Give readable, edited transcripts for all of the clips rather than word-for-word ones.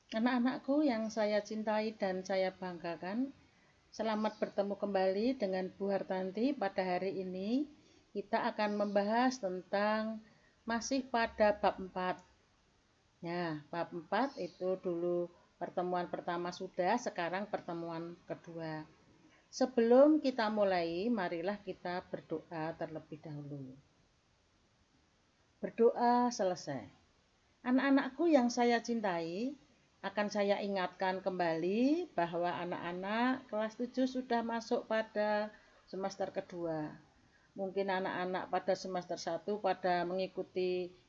Anak-anakku yang saya cintai dan saya banggakan, selamat bertemu kembali dengan Bu Hartanti pada hari ini. Kita akan membahas tentang masih pada bab 4. Ya, bab 4 itu dulu pertemuan pertama sudah, sekarang pertemuan kedua. Sebelum kita mulai, marilah kita berdoa terlebih dahulu. Berdoa selesai. Anak-anakku yang saya cintai, akan saya ingatkan kembali bahwa anak-anak kelas 7 sudah masuk pada semester kedua. Mungkin anak-anak pada semester 1 pada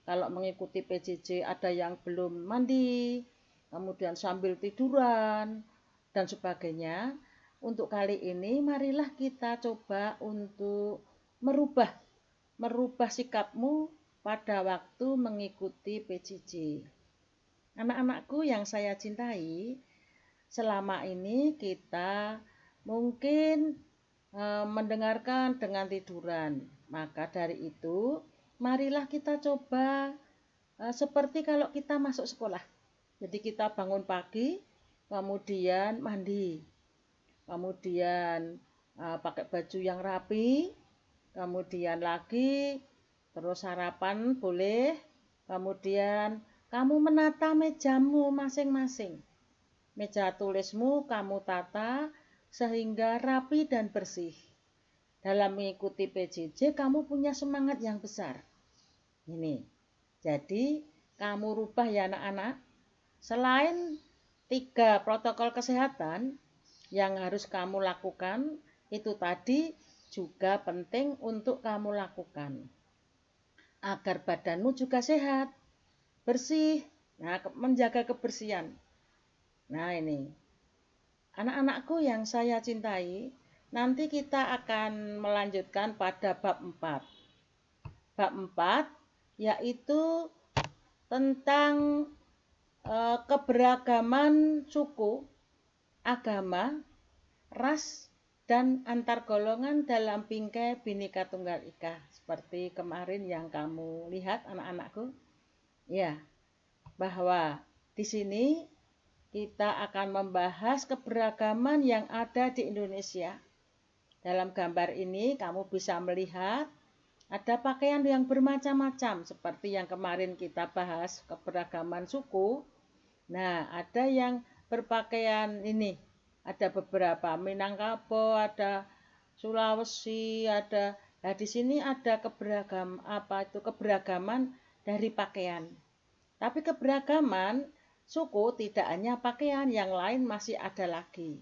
kalau mengikuti PJJ ada yang belum mandi, kemudian sambil tiduran, dan sebagainya. Untuk kali ini marilah kita coba untuk merubah sikapmu pada waktu mengikuti PJJ. Anak-anakku yang saya cintai, selama ini kita mungkin mendengarkan dengan tiduran. Maka dari itu, marilah kita coba seperti kalau kita masuk sekolah. Jadi kita bangun pagi, kemudian mandi, kemudian pakai baju yang rapi, kemudian lagi terus sarapan boleh, kemudian kamu menata mejamu masing-masing. Meja tulismu kamu tata sehingga rapi dan bersih. Dalam mengikuti PJJ kamu punya semangat yang besar. Ini. Jadi kamu rubah ya anak-anak. Selain 3 protokol kesehatan yang harus kamu lakukan, itu tadi juga penting untuk kamu lakukan. Agar badanmu juga sehat, bersih. Nah, menjaga kebersihan. Nah, ini. Anak-anakku yang saya cintai, nanti kita akan melanjutkan pada bab 4. Bab 4 yaitu tentang keberagaman suku, agama, ras, dan antar golongan dalam bingkai Bhinneka Tunggal Ika. Seperti kemarin yang kamu lihat anak-anakku. Ya, bahwa di sini kita akan membahas keberagaman yang ada di Indonesia. Dalam gambar ini kamu bisa melihat ada pakaian yang bermacam-macam seperti yang kemarin kita bahas keberagaman suku. Nah, ada yang berpakaian ini, ada beberapa Minangkabau, ada Sulawesi, ada. Nah, di sini ada keberagaman dari pakaian. Tapi keberagaman suku tidak hanya pakaian, yang lain masih ada lagi.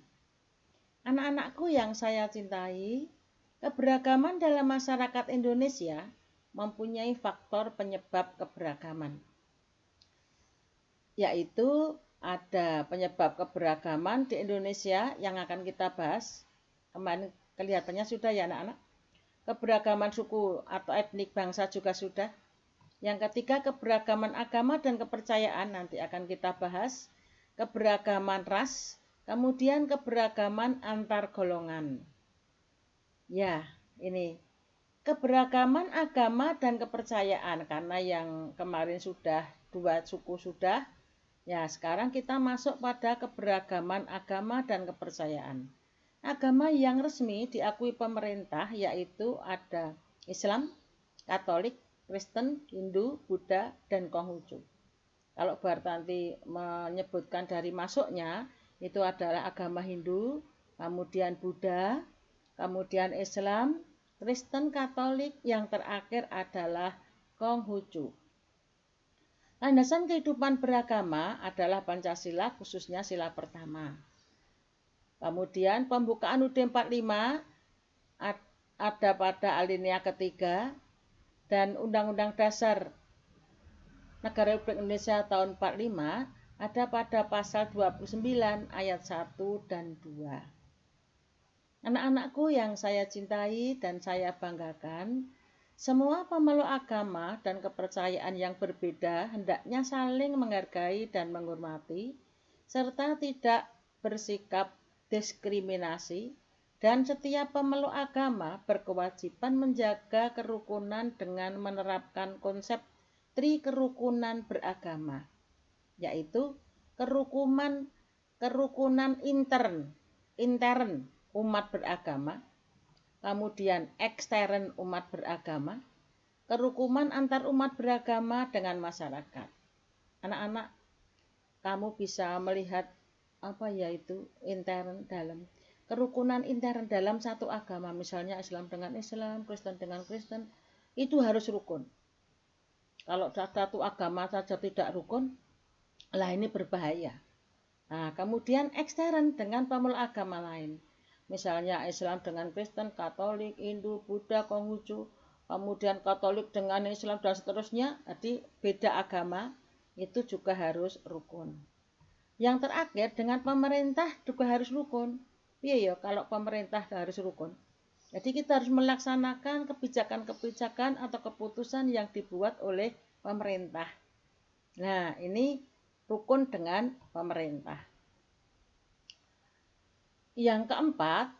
Anak-anakku yang saya cintai, keberagaman dalam masyarakat Indonesia mempunyai faktor penyebab keberagaman. Yaitu ada penyebab keberagaman di Indonesia yang akan kita bahas. Kemarin kelihatannya sudah ya anak-anak. Keberagaman suku atau etnik bangsa juga sudah. Yang ketiga, keberagaman agama dan kepercayaan nanti akan kita bahas. Keberagaman ras, kemudian keberagaman antar golongan. Ya, ini keberagaman agama dan kepercayaan, karena yang kemarin sudah 2 suku sudah. Ya, sekarang kita masuk pada keberagaman agama dan kepercayaan. Agama yang resmi diakui pemerintah yaitu ada Islam, Katolik, Kristen, Hindu, Buddha, dan Konghucu. Kalau Bu Hartanti menyebutkan dari masuknya, itu adalah agama Hindu, kemudian Buddha, kemudian Islam, Kristen, Katolik, yang terakhir adalah Konghucu. Landasan kehidupan beragama adalah Pancasila, khususnya sila pertama. Kemudian pembukaan UUD 45 ada pada alinea ketiga, dan Undang-Undang Dasar Negara Republik Indonesia tahun 45 ada pada pasal 29 ayat 1 dan 2. Anak-anakku yang saya cintai dan saya banggakan, semua pemeluk agama dan kepercayaan yang berbeda hendaknya saling menghargai dan menghormati, serta tidak bersikap diskriminasi, dan setiap pemeluk agama berkewajiban menjaga kerukunan dengan menerapkan konsep trikerukunan beragama, yaitu kerukunan intern umat beragama, kemudian ekstern umat beragama, kerukunan antar umat beragama dengan masyarakat. Anak-anak, kamu bisa melihat apa ya itu intern dalam kerukunan intern dalam satu agama, misalnya Islam dengan Islam, Kristen dengan Kristen, itu harus rukun. Kalau satu agama saja tidak rukun, lah ini berbahaya. Nah, kemudian ekstern dengan pemeluk agama lain. Misalnya Islam dengan Kristen, Katolik, Hindu, Buddha, Konghucu, kemudian Katolik dengan Islam dan seterusnya, jadi beda agama, itu juga harus rukun. Yang terakhir dengan pemerintah juga harus rukun. Iya ya, kalau pemerintah harus rukun. Jadi kita harus melaksanakan kebijakan-kebijakan atau keputusan yang dibuat oleh pemerintah. Nah, ini rukun dengan pemerintah. Yang keempat,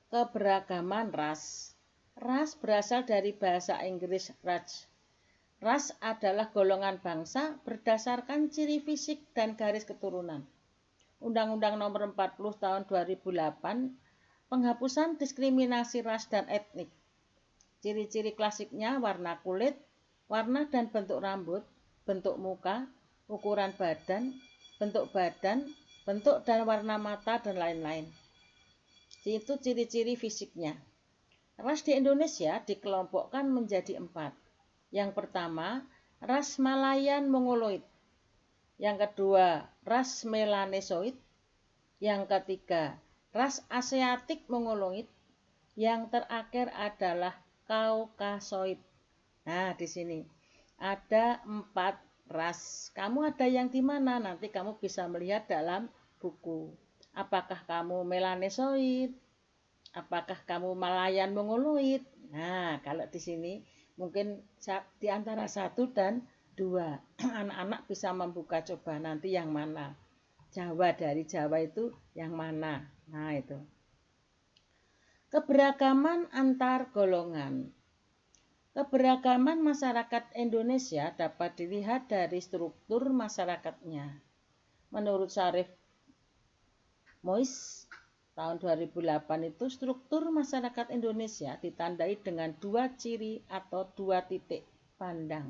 keberagaman ras. Ras berasal dari bahasa Inggris race. Ras adalah golongan bangsa berdasarkan ciri fisik dan garis keturunan. Undang-Undang Nomor 40 Tahun 2008, penghapusan diskriminasi ras dan etnik. Ciri-ciri klasiknya warna kulit, warna dan bentuk rambut, bentuk muka, ukuran badan, bentuk dan warna mata, dan lain-lain. Itu ciri-ciri fisiknya. Ras di Indonesia dikelompokkan menjadi 4. Yang pertama, ras Malayan Mongoloid. Yang kedua, ras Melanesoid. Yang ketiga, ras Asiatik Mongoloid. Yang terakhir adalah Kaukasoid. Nah, di sini ada 4 ras. Kamu ada yang di mana? Nanti kamu bisa melihat dalam buku. Apakah kamu Melanesoid? Apakah kamu Malayan Mongoloid? Nah, kalau di sini mungkin di antara 1 dan 2. Anak-anak bisa membuka coba nanti yang mana. Jawa, dari Jawa itu yang mana. Nah, itu. Keberagaman antar golongan. Keberagaman masyarakat Indonesia dapat dilihat dari struktur masyarakatnya. Menurut Syarif Mois tahun 2008 itu, struktur masyarakat Indonesia ditandai dengan 2 ciri atau 2 titik pandang,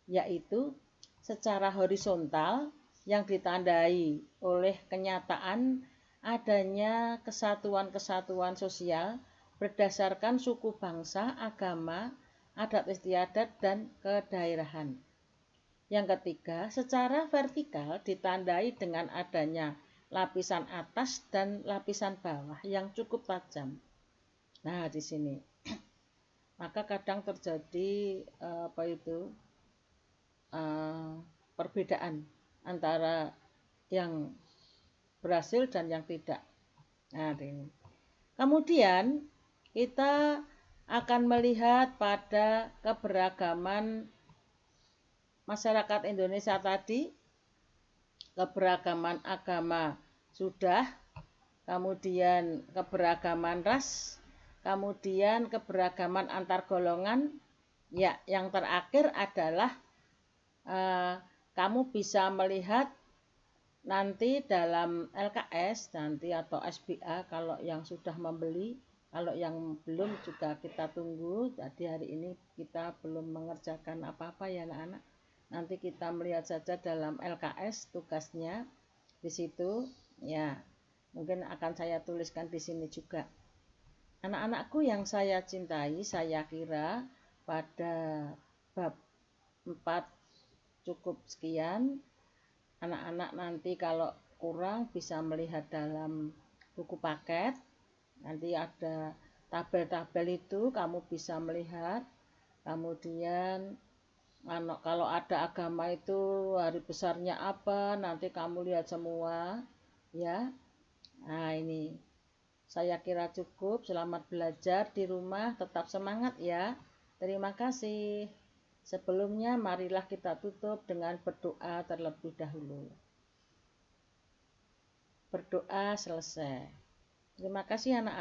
yaitu secara horizontal yang ditandai oleh kenyataan adanya kesatuan-kesatuan sosial berdasarkan suku bangsa, agama, adat istiadat, dan kedaerahan. Yang ketiga, secara vertikal ditandai dengan adanya lapisan atas dan lapisan bawah yang cukup tajam. Nah, di sini. Maka kadang terjadi perbedaan antara yang berhasil dan yang tidak. Nah, ini. Kemudian kita akan melihat pada keberagaman masyarakat Indonesia tadi. Keberagaman agama sudah, kemudian keberagaman ras, kemudian keberagaman antar golongan. Ya, yang terakhir adalah kamu bisa melihat nanti dalam LKS nanti atau SBA kalau yang sudah membeli, kalau yang belum juga kita tunggu. Jadi hari ini kita belum mengerjakan apa-apa ya anak-anak. Nanti kita melihat saja dalam LKS tugasnya di situ ya. Mungkin akan saya tuliskan di sini juga. Anak-anakku yang saya cintai, saya kira pada bab 4 cukup sekian. Anak-anak nanti kalau kurang bisa melihat dalam buku paket. Nanti ada tabel-tabel itu kamu bisa melihat. Kemudian kalau ada agama itu hari besarnya apa, nanti kamu lihat semua ya. Nah, ini saya kira cukup. Selamat belajar di rumah, tetap semangat ya. Terima kasih. Sebelumnya marilah kita tutup dengan berdoa terlebih dahulu. Berdoa selesai. Terima kasih anak-anak.